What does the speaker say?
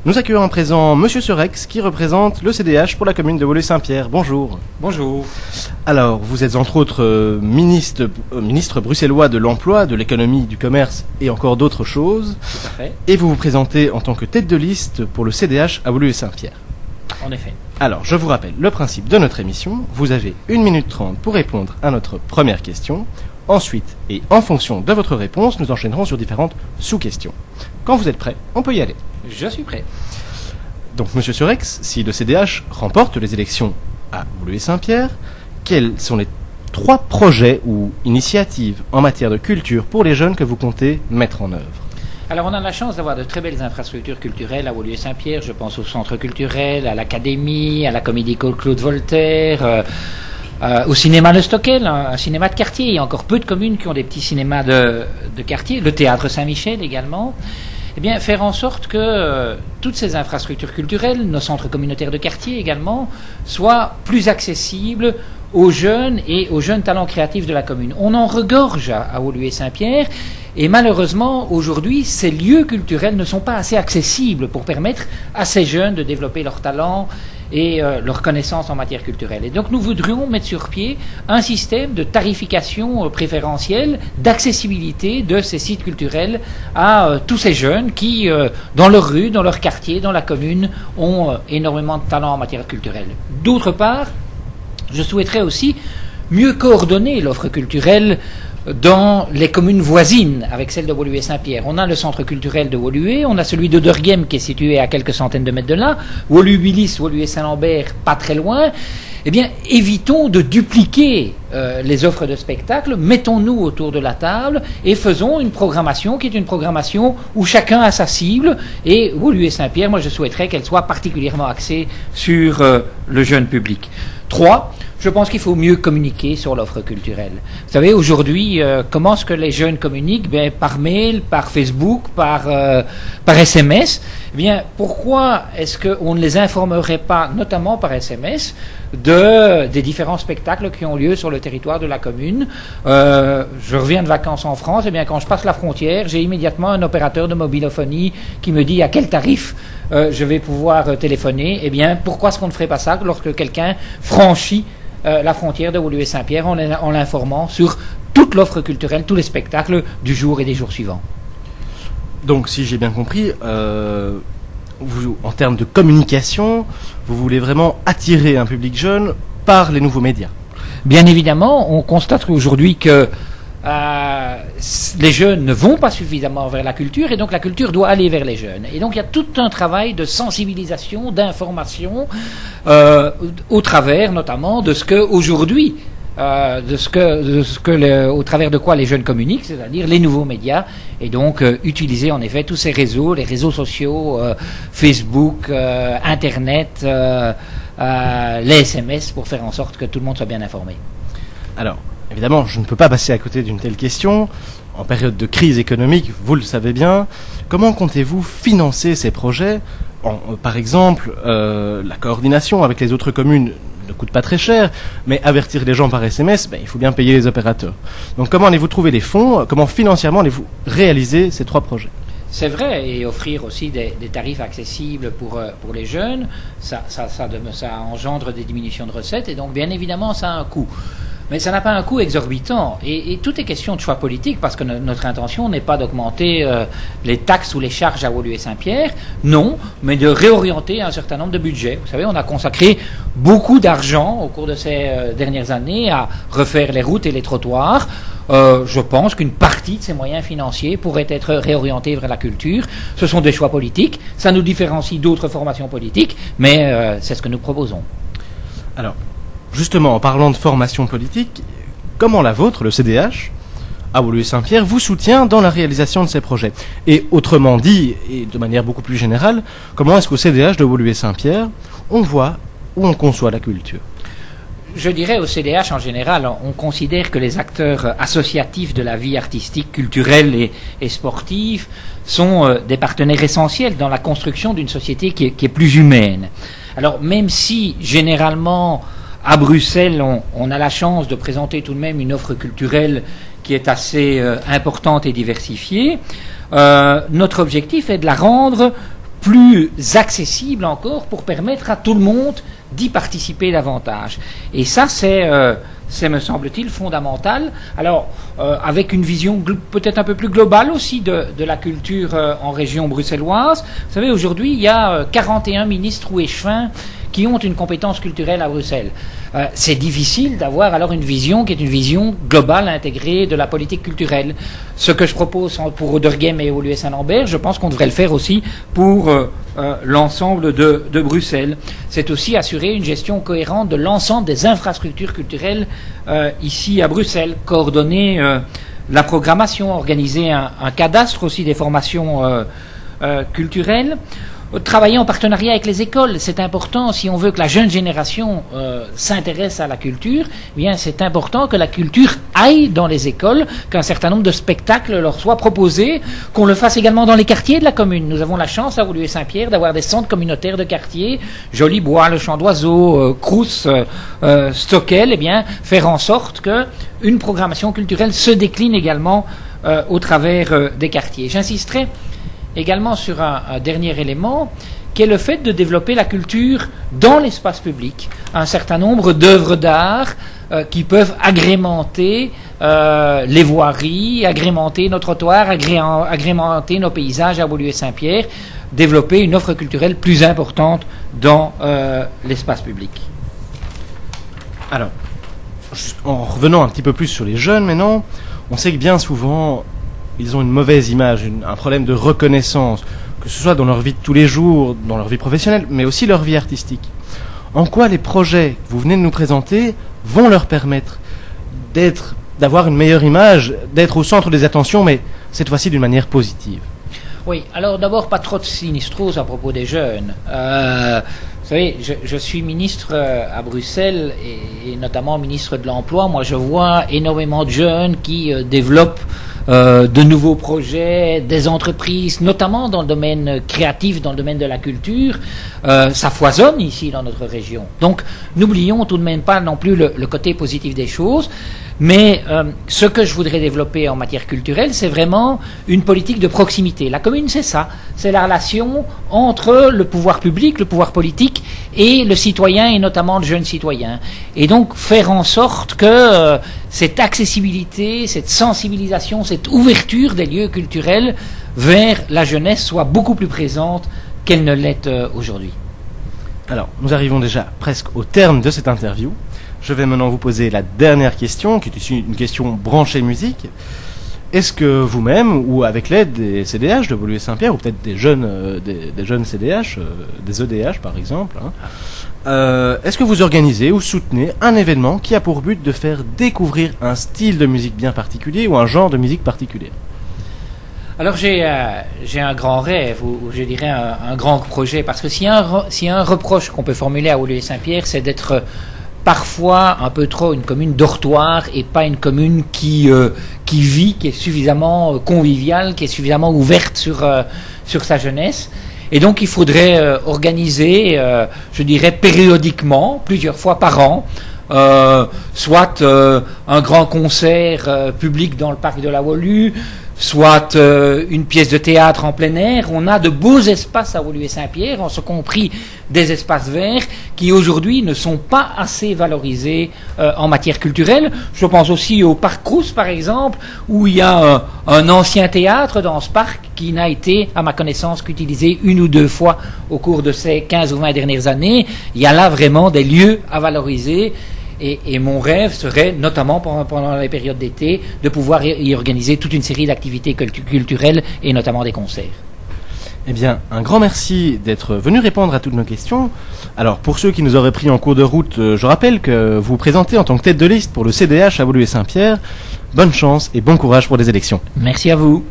Nous accueillons à présent Monsieur Serex qui représente le CDH pour la commune de Woluwe-Saint-Pierre. Bonjour. Bonjour. Alors, vous êtes entre autres ministre bruxellois de l'emploi, de l'économie, du commerce et encore d'autres choses. Tout à fait. Et vous vous présentez en tant que tête de liste pour le CDH à Woluwe-Saint-Pierre. En effet. Alors, je vous rappelle le principe de notre émission. Vous avez 1 minute 30 pour répondre à notre première question. Ensuite, et en fonction de votre réponse, nous enchaînerons sur différentes sous-questions. Quand vous êtes prêt, on peut y aller. Je suis prêt. Donc, Monsieur Surex, si le CDH remporte les élections à Woluwe-Saint-Pierre, quels sont les 3 projets ou initiatives en matière de culture pour les jeunes que vous comptez mettre en œuvre? Alors, on a la chance d'avoir de très belles infrastructures culturelles à Woluwe-Saint-Pierre. Je pense au centre culturel, à l'académie, à la comédie Claude Voltaire, au cinéma Le Stockel, un cinéma de quartier. Il y a encore peu de communes qui ont des petits cinémas de quartier. Le théâtre Saint-Michel également. Eh bien, faire en sorte que toutes ces infrastructures culturelles, nos centres communautaires de quartier également, soient plus accessibles aux jeunes et aux jeunes talents créatifs de la commune. On en regorge à Woluwe-Saint-Pierre et malheureusement, aujourd'hui, ces lieux culturels ne sont pas assez accessibles pour permettre à ces jeunes de développer leurs talents et leurs connaissances en matière culturelle. Et donc nous voudrions mettre sur pied un système de tarification préférentielle, d'accessibilité de ces sites culturels à tous ces jeunes qui, dans leur rue, dans leur quartier, dans la commune, ont énormément de talent en matière culturelle. D'autre part, je souhaiterais aussi mieux coordonner l'offre culturelle dans les communes voisines avec celle de Woluwe-Saint-Pierre. On a le centre culturel de Woluwe, on a celui de Derghem qui est situé à quelques centaines de mètres de là, Woluwe-Billis, Woluwe-Saint-Lambert, pas très loin. Eh bien, évitons de dupliquer les offres de spectacle, mettons-nous autour de la table et faisons une programmation qui est une programmation où chacun a sa cible. Et Woluwe-Saint-Pierre, moi je souhaiterais qu'elle soit particulièrement axée sur le jeune public. 3, je pense qu'il faut mieux communiquer sur l'offre culturelle. Vous savez, aujourd'hui, comment est-ce que les jeunes communiquent? Bien, par mail, par Facebook, par SMS. Eh bien, pourquoi est-ce qu'on ne les informerait pas, notamment par SMS, des différents spectacles qui ont lieu sur le territoire de la commune? Je reviens de vacances en France, et bien quand je passe la frontière, j'ai immédiatement un opérateur de mobilophonie qui me dit à quel tarif je vais pouvoir téléphoner. Eh bien, pourquoi est-ce qu'on ne ferait pas ça lorsque quelqu'un franchit la frontière de Woluwe-Saint-Pierre en l'informant sur toute l'offre culturelle, tous les spectacles du jour et des jours suivants? Donc, si j'ai bien compris, vous, en termes de communication, vous voulez vraiment attirer un public jeune par les nouveaux médias? Bien évidemment, on constate aujourd'hui que les jeunes ne vont pas suffisamment vers la culture et donc la culture doit aller vers les jeunes. Et donc il y a tout un travail de sensibilisation, d'information au travers notamment de ce que aujourd'hui au travers de quoi les jeunes communiquent, c'est-à-dire les nouveaux médias, et donc utiliser en effet tous ces réseaux, les réseaux sociaux, Facebook, Internet, les SMS, pour faire en sorte que tout le monde soit bien informé. Alors, évidemment, je ne peux pas passer à côté d'une telle question. En période de crise économique, vous le savez bien, comment comptez-vous financer ces projets? Par exemple, la coordination avec les autres communes ne coûte pas très cher, mais avertir les gens par SMS, il faut bien payer les opérateurs. Donc comment allez-vous trouver les fonds? Comment financièrement allez-vous réaliser ces 3 projets? C'est vrai, et offrir aussi des tarifs accessibles pour les jeunes, ça engendre des diminutions de recettes, et donc bien évidemment ça a un coût. Mais ça n'a pas un coût exorbitant. Et tout est question de choix politique, parce que notre intention n'est pas d'augmenter les taxes ou les charges à Woluwe-Saint-Pierre, non, mais de réorienter un certain nombre de budgets. Vous savez, on a consacré beaucoup d'argent au cours de ces dernières années à refaire les routes et les trottoirs. Je pense qu'une partie de ces moyens financiers pourrait être réorientée vers la culture. Ce sont des choix politiques, ça nous différencie d'autres formations politiques, mais c'est ce que nous proposons. Alors, justement, en parlant de formation politique, comment la vôtre, le CDH, à Woluwe-Saint-Pierre, vous soutient dans la réalisation de ces projets? Et autrement dit, et de manière beaucoup plus générale, comment est-ce qu'au CDH de Woluwe-Saint-Pierre, on voit ou on conçoit la culture? Je dirais au CDH en général, on considère que les acteurs associatifs de la vie artistique, culturelle et sportive sont des partenaires essentiels dans la construction d'une société qui est plus humaine. Alors même si généralement à Bruxelles on a la chance de présenter tout de même une offre culturelle qui est assez importante et diversifiée, notre objectif est de la rendre plus accessible encore pour permettre à tout le monde d'y participer davantage. Et ça, c'est, me semble-t-il, fondamental. Alors, avec une vision peut-être un peu plus globale aussi de la culture en région bruxelloise. Vous savez, aujourd'hui, il y a 41 ministres ou échevins qui ont une compétence culturelle à Bruxelles. C'est difficile d'avoir alors une vision qui est une vision globale, intégrée de la politique culturelle. Ce que je propose pour Oderghem et Woluwe Saint-Lambert, je pense qu'on devrait le faire aussi pour l'ensemble de Bruxelles. C'est aussi assurer une gestion cohérente de l'ensemble des infrastructures culturelles ici à Bruxelles, coordonner la programmation, organiser un cadastre aussi des formations culturelles. Travailler en partenariat avec les écoles, c'est important. Si on veut que la jeune génération s'intéresse à la culture, eh bien c'est important que la culture aille dans les écoles, qu'un certain nombre de spectacles leur soient proposés, qu'on le fasse également dans les quartiers de la commune. Nous avons la chance à Woluwe Saint-Pierre d'avoir des centres communautaires de quartier, Jolibois, le Champ d'Oiseaux, Crous, Stockel, eh bien faire en sorte que une programmation culturelle se décline également au travers des quartiers. J'insisterai également sur un dernier élément, qui est le fait de développer la culture dans l'espace public. Un certain nombre d'œuvres d'art qui peuvent agrémenter les voiries, agrémenter nos trottoirs, agrémenter nos paysages à Woluwe Saint-Pierre, développer une offre culturelle plus importante dans l'espace public. Alors, en revenant un petit peu plus sur les jeunes maintenant, on sait que bien souvent ils ont une mauvaise image, un problème de reconnaissance, que ce soit dans leur vie de tous les jours, dans leur vie professionnelle, mais aussi leur vie artistique. En quoi les projets que vous venez de nous présenter vont leur permettre d'avoir une meilleure image, d'être au centre des attentions, mais cette fois-ci d'une manière positive? Oui, alors d'abord, pas trop de sinistrose à propos des jeunes. Vous savez, je suis ministre à Bruxelles et notamment ministre de l'Emploi. Moi, je vois énormément de jeunes qui développent de nouveaux projets, des entreprises, notamment dans le domaine créatif, dans le domaine de la culture. Ça foisonne ici dans notre région. Donc, n'oublions tout de même pas non plus le côté positif des choses. Mais ce que je voudrais développer en matière culturelle, c'est vraiment une politique de proximité. La commune, c'est ça. C'est la relation entre le pouvoir public, le pouvoir politique et le citoyen, et notamment le jeune citoyen. Et donc, faire en sorte que cette accessibilité, cette sensibilisation, cette ouverture des lieux culturels vers la jeunesse soit beaucoup plus présente qu'elle ne l'est aujourd'hui. Alors, nous arrivons déjà presque au terme de cette interview. Je vais maintenant vous poser la dernière question, qui est ici une question branchée musique. Est-ce que vous-même, ou avec l'aide des CDH de Woluwe Saint-Pierre, ou peut-être des jeunes CDH, des EDH par exemple, est-ce que vous organisez ou soutenez un événement qui a pour but de faire découvrir un style de musique bien particulier ou un genre de musique particulier? Alors j'ai un grand rêve, ou je dirais un grand projet, parce que s'il y a un reproche qu'on peut formuler à Woluwe Saint-Pierre, c'est d'être parfois un peu trop une commune dortoir et pas une commune qui vit, qui est suffisamment conviviale, qui est suffisamment ouverte sur sa jeunesse. Et donc il faudrait organiser, je dirais périodiquement, plusieurs fois par an, soit un grand concert public dans le parc de la Wolu, soit une pièce de théâtre en plein air. On a de beaux espaces à Woluwe Saint-Pierre, en ce compris des espaces verts, qui aujourd'hui ne sont pas assez valorisés en matière culturelle. Je pense aussi au parc Crous, par exemple, où il y a un ancien théâtre dans ce parc qui n'a été, à ma connaissance, qu'utilisé une ou deux fois au cours de ces 15 ou 20 dernières années. Il y a là vraiment des lieux à valoriser. Et mon rêve serait, notamment pendant les périodes d'été, de pouvoir y organiser toute une série d'activités culturelles et notamment des concerts. Eh bien, un grand merci d'être venu répondre à toutes nos questions. Alors, pour ceux qui nous auraient pris en cours de route, je rappelle que vous vous présentez en tant que tête de liste pour le CDH à Woluwe Saint-Pierre. Bonne chance et bon courage pour les élections. Merci à vous.